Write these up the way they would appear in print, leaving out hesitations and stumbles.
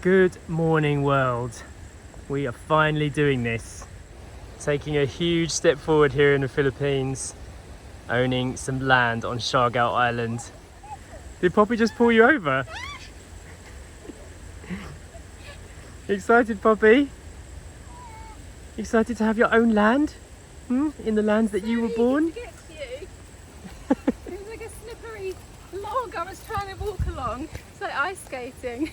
Good morning, world. We are finally doing this. Taking a huge step forward here in the Philippines, owning some land on Siargao Island. Did Poppy just pull you over? Excited, Poppy? Excited to have your own land? In the lands that you were born? It was like a slippery log I was trying to walk along. It's like ice skating.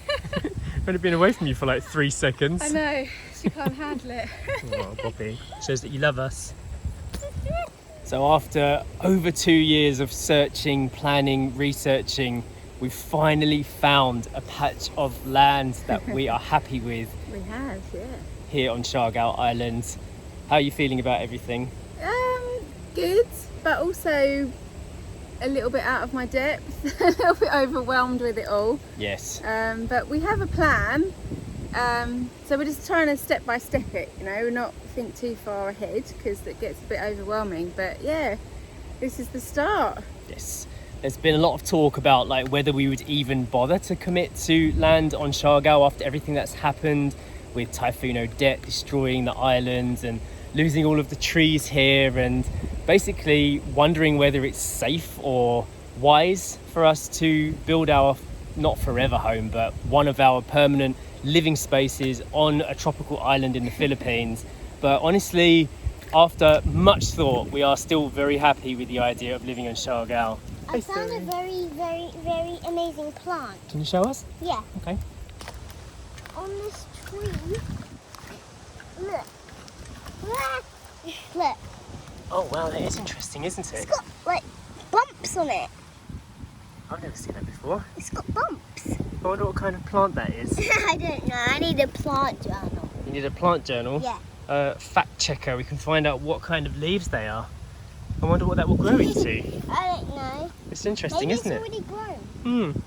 Only been away from you for like 3 seconds. I know, she can't handle it. Oh, Poppy. Shows that you love us. So after over 2 years of searching, planning, researching, we've finally found a patch of land that we are happy with. We have, yeah. Here on Siargao Island. How are you feeling about everything? Good, but also a little bit out of my depth, a little bit overwhelmed with it all. Yes. But we have a plan, so we're just trying to step by step it, not think too far ahead because it gets a bit overwhelming. But yeah, this is the start. Yes. There's been a lot of talk about like whether we would even bother to commit to land on Siargao after everything that's happened with Typhoon Odette destroying the island and losing all of the trees here, and basically wondering whether it's safe or wise for us to build our, not forever home, but one of our permanent living spaces on a tropical island in the Philippines. But honestly, after much thought, we are still very happy with the idea of living on Siargao. I found a very, very, very amazing plant. Can you show us? Yeah. Okay. On this tree. Look. Look. Oh wow, that is interesting, isn't it? It's got like bumps on it. I've never seen that before. It's got bumps. I wonder what kind of plant that is. I don't know. I need a plant journal. You need a plant journal? Yeah. Fact checker, we can find out what kind of leaves they are. I wonder what that will grow into. I don't know. It's interesting, Maybe isn't it? it's already grown.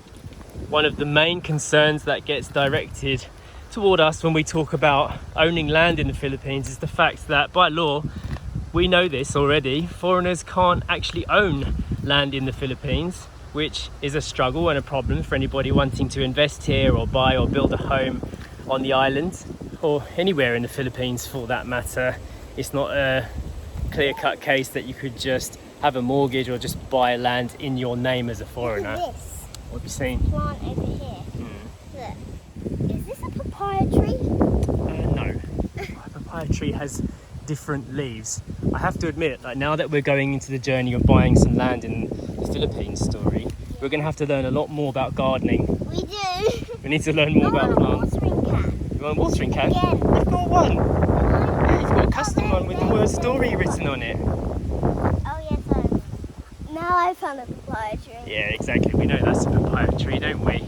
One of the main concerns that gets directed toward us when we talk about owning land in the Philippines is the fact that by law, we know this already, foreigners can't actually own land in the Philippines, which is a struggle and a problem for anybody wanting to invest here or buy or build a home on the island or anywhere in the Philippines for that matter. It's not a clear-cut case that you could just have a mortgage or just buy land in your name as a foreigner. Look at this What have you seen? plant over here. Look. Is this a papaya tree? No. A papaya tree has different leaves. I have to admit, like now that we're going into the journey of buying some land in the Philippines story, we're going to have to learn a lot more about gardening. We do. We need to learn more about plants. Watering can. You want a watering can? Yeah. I've got one. Yeah, you've got a custom one with the word story written on it. Oh yes, now I found a papaya tree. Yeah, exactly. We know that's a papaya tree, don't we?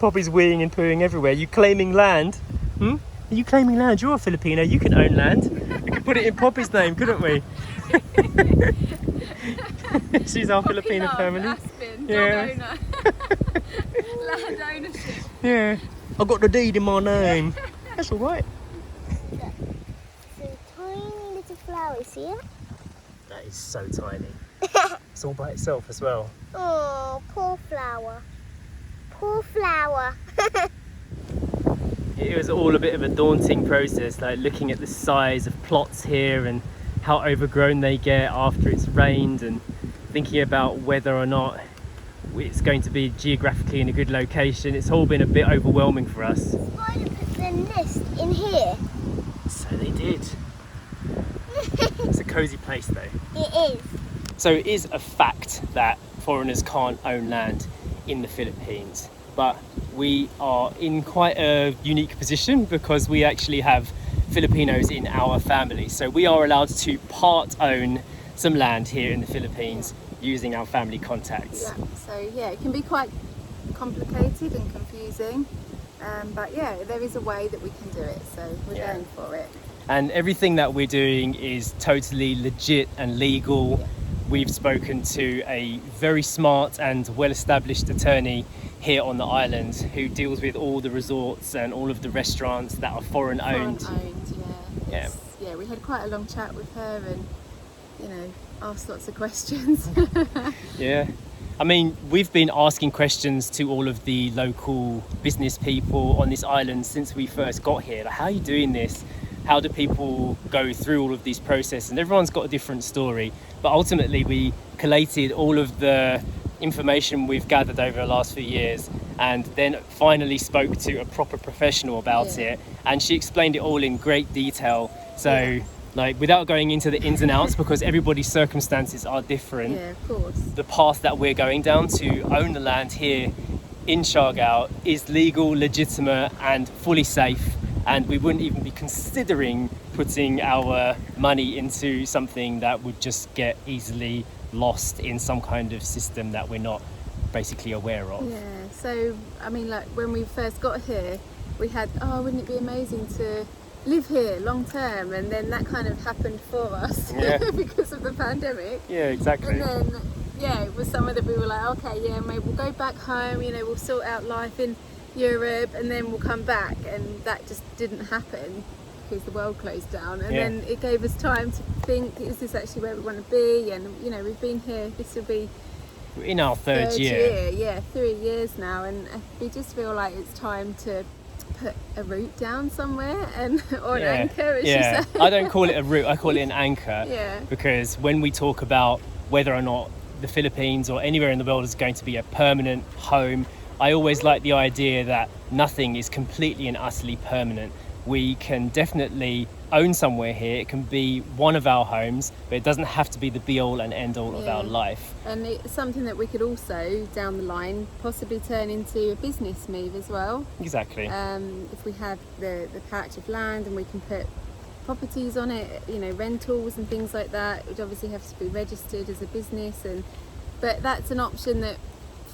Poppy's weeing and pooing everywhere. You claiming land? Are you claiming land? You're a Filipino. You can own land. We could put it in Poppy's name, couldn't we? She's our Filipino family. Aspen, Yeah. dog owner. Land ownership. Yeah. I've got the deed in my name. That's all right. So tiny little flowers here. That is so tiny. It's all by itself as well. Oh, poor flower. Poor flower. It was all a bit of a daunting process, like looking at the size of plots here and how overgrown they get after it's rained, and thinking about whether or not it's going to be geographically in a good location. It's all been a bit overwhelming for us. Spider put their nest in here. So they did. It's a cozy place though. It is. So it is a fact that foreigners can't own land in the Philippines, but we are in quite a unique position because we actually have Filipinos in our family. So we are allowed to part own some land here in the Philippines using our family contacts. Yeah, so yeah, it can be quite complicated and confusing, but yeah, there is a way that we can do it, so we're going for it. And everything that we're doing is totally legit and legal. Yeah. We've spoken to a very smart and well-established attorney here on the island who deals with all the resorts and all of the restaurants that are foreign owned. Yeah. Yeah, we had quite a long chat with her and, asked lots of questions. Yeah. I mean, we've been asking questions to all of the local business people on this island since we first got here. Like, how are you doing this? How do people go through all of these processes? And everyone's got a different story. But ultimately, we collated all of the information we've gathered over the last few years and then finally spoke to a proper professional about it. And she explained it all in great detail. So, like, without going into the ins and outs, because everybody's circumstances are different. Yeah, of course. The path that we're going down to own the land here in Siargao is legal, legitimate and fully safe, and we wouldn't even be considering putting our money into something that would just get easily lost in some kind of system that we're not basically aware of. Yeah, so I mean, like when we first got here, we had, oh, wouldn't it be amazing to live here long term, and then that kind of happened for us because of the pandemic. Yeah, exactly. And then it was somewhere that we were like, okay, yeah, maybe we'll go back home, you know, we'll sort out life in Europe and then we'll come back, and that just didn't happen because the world closed down. And then it gave us time to think, is this actually where we want to be? And you know, we've been here, this will be in our third year. Yeah, 3 years now, and we just feel like it's time to put a route down somewhere, and or an anchor, as you say. I don't call it a route, I call it an anchor. Yeah. Because when we talk about whether or not the Philippines or anywhere in the world is going to be a permanent home, I always like the idea that nothing is completely and utterly permanent. We can definitely own somewhere here. It can be one of our homes, but it doesn't have to be the be-all and end-all of our life. And it's something that we could also, down the line, possibly turn into a business move as well. Exactly. If we have the patch of land and we can put properties on it, you know, rentals and things like that, it would obviously have to be registered as a business. But that's an option that,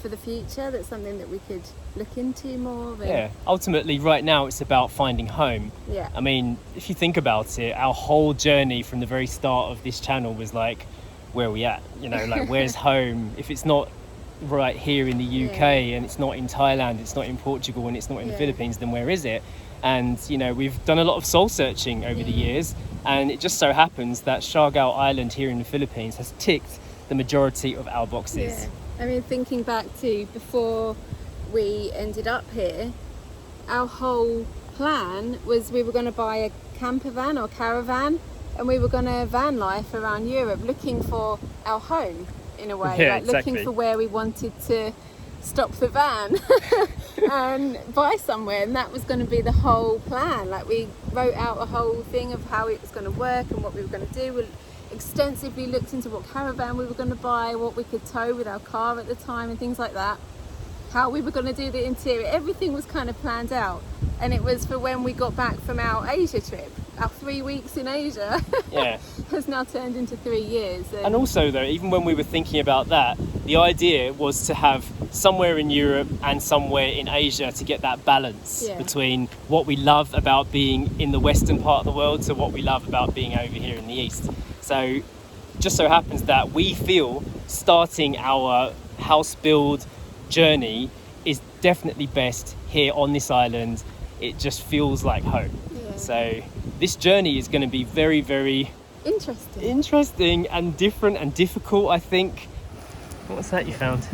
for the future, that's something that we could look into more. Ultimately right now it's about finding home. I mean, if you think about it, our whole journey from the very start of this channel was like, where are we at, you know, like where's home? If it's not right here in the UK and it's not in Thailand, it's not in Portugal and it's not in the Philippines, then where is it? And you know, we've done a lot of soul searching over the years, and it just so happens that Surigao Island here in the Philippines has ticked the majority of our boxes. I mean, thinking back to before we ended up here, our whole plan was we were going to buy a camper van or caravan, and we were going to van life around Europe looking for our home in a way, looking for where we wanted to stop the van and buy somewhere, and that was going to be the whole plan. Like, we wrote out a whole thing of how it was going to work and what we were going to do. We extensively looked into what caravan we were going to buy, what we could tow with our car at the time and things like that, how we were going to do the interior. Everything was kind of planned out, and it was for when we got back from our Asia trip. Our 3 weeks in Asia has now turned into 3 years. And also though, even when we were thinking about that, the idea was to have somewhere in Europe and somewhere in Asia to get that balance between what we love about being in the western part of the world to what we love about being over here in the east. So just so happens that we feel starting our house build journey is definitely best here on this island. It just feels like home. So this journey is going to be very, very interesting and different and difficult, I think. What's that you found?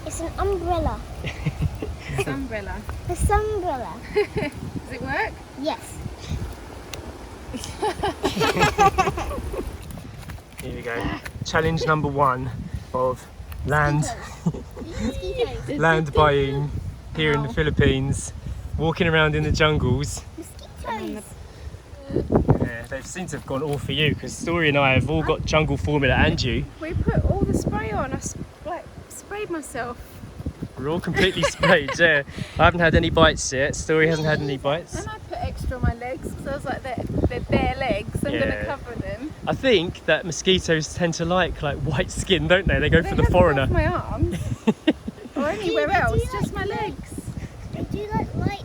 It's an umbrella. Umbrella. A sunbrella. Does it work? Yes. Here we go. Challenge number 1 of land land buying here in the Philippines. Walking around in the jungles. Mosquitoes. Yeah, they seem to have gone all for you, because Story and I have all got jungle formula, and you. We put all the spray on. I sprayed myself. We're all completely sprayed, I haven't had any bites yet. Story hasn't had any bites. And I put extra on my legs, because I was like, they're bare legs, so I'm going to cover them. I think that mosquitoes tend to like white skin, don't they? They go for the foreigner. My arms. Or anywhere else, just my legs. They do like light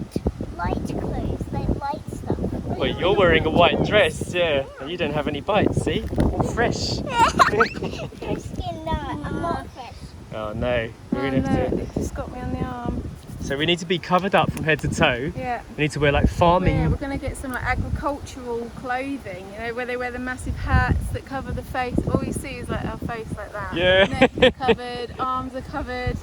clothes, like light stuff. Well, you're wearing a white dress, and you don't have any bites, see? All fresh. Your skin, no, I'm not fresh. Oh no, we're gonna have to... It just got me on the arm. So we need to be covered up from head to toe. Yeah. We need to wear like farming. Yeah, we're going to get some like agricultural clothing, you know, where they wear the massive hats that cover the face. All you see is like our face like that. Yeah. Neck is covered, arms are covered.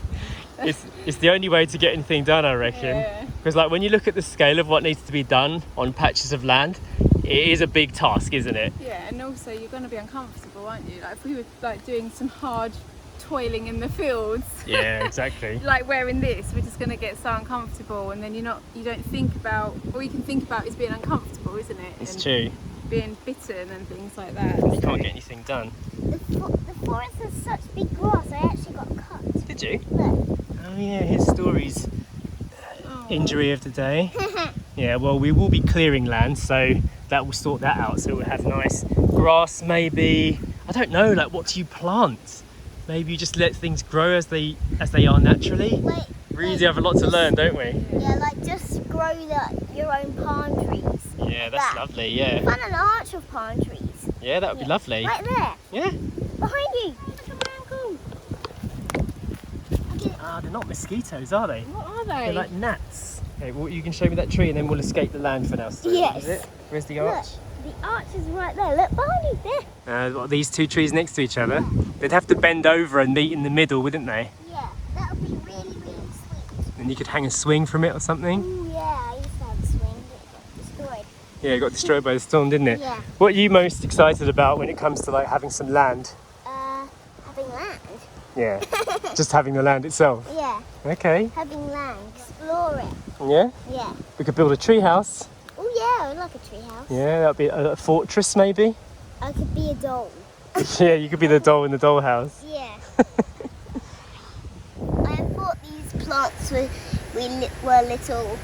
It's the only way to get anything done, I reckon. Yeah. Because like when you look at the scale of what needs to be done on patches of land, it is a big task, isn't it? Yeah, and also you're going to be uncomfortable, aren't you? Like if we were like doing some hard toiling in the fields. Yeah, exactly. Like wearing this, we're just going to get so uncomfortable, and then you don't think about, all you can think about is being uncomfortable, isn't it? It's and true. being bitten and things like that. You can't get anything done. The forest has such big grass, I actually got cut. Did you? Look. Oh yeah, here's Story's injury of the day. Yeah, well, we will be clearing land, so that will sort that out. So we'll have nice grass, maybe. I don't know, like what do you plant? Maybe you just let things grow as they are naturally. Like, Really do have a lot to learn, don't we? yeah, like just grow your own palm trees. Yeah, that's that. lovely, yeah. Find an arch of palm trees. Yeah, that would be lovely. Right there, Yeah. behind you. Look at my ankle. Ah, they're not mosquitoes, are they? What are They're they? like gnats. Okay, well, you can show me that tree and then we'll escape the land for now. So, Yes. Is it? Where's the Look, arch? the arch is right there. Look behind you, there. What, these two trees next to each other? They'd have to bend over and meet in the middle, wouldn't they? Yeah, that would be really, really sweet. And you could hang a swing from it or something. Ooh, yeah, I used to have a swing, but it got destroyed. Yeah, it got destroyed by the storm, didn't it? Yeah. What are you most excited about when it comes to like having some land? Having land. Yeah, just having the land itself. Yeah, Okay. having land. Explore it. Yeah, Yeah. we could build a tree house. Oh yeah, I like a tree house. Yeah, that'd be a fortress maybe. I could be a doll. Yeah, you could be the doll in the dollhouse. Yeah. I thought these plants were little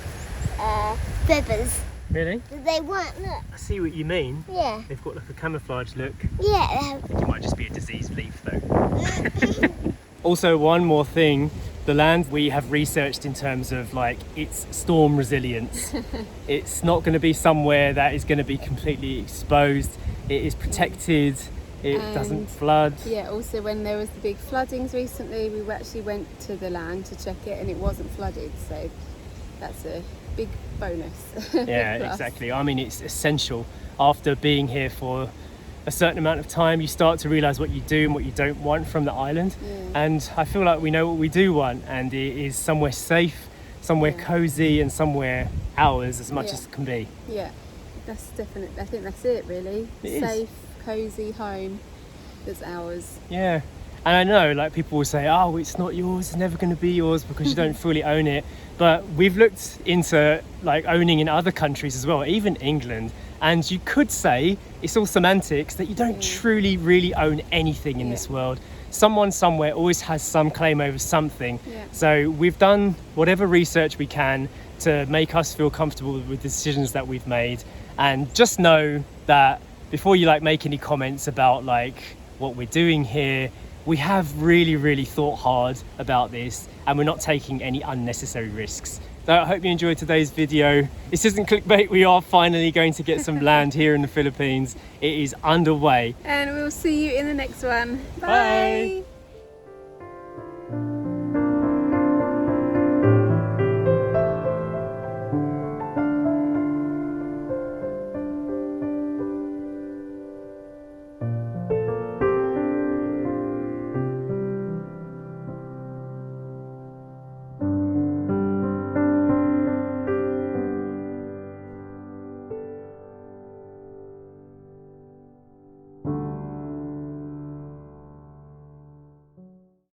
feathers. Really? But they weren't, look. I see what you mean. Yeah. They've got like a camouflage look. Yeah. It might just be a diseased leaf though. Also, one more thing, the land we have researched in terms of like its storm resilience. It's not going to be somewhere that is going to be completely exposed. It is protected. It doesn't flood. Yeah, also when there was the big floodings recently, we actually went to the land to check it and it wasn't flooded, so that's a big bonus. Yeah, Plus. exactly. I mean, it's essential. After being here for a certain amount of time, you start to realise what you do and what you don't want from the island. Yeah. And I feel like we know what we do want, and it is somewhere safe, somewhere cosy, and somewhere ours as much as it can be. Yeah, that's definitely, I think that's it really. It is. Safe, cosy home that's ours. Yeah. And I know like people will say, oh, it's not yours, it's never going to be yours because you don't fully own it. But we've looked into like owning in other countries as well, even England. And you could say it's all semantics that you don't truly really own anything in this world. Someone somewhere always has some claim over something. Yeah. So we've done whatever research we can to make us feel comfortable with the decisions that we've made. And just know that before you like make any comments about like what we're doing here, we have really thought hard about this and we're not taking any unnecessary risks. So I hope you enjoyed today's video. This isn't clickbait, we are finally going to get some land here in the Philippines. It is underway. And we'll see you in the next one. Bye.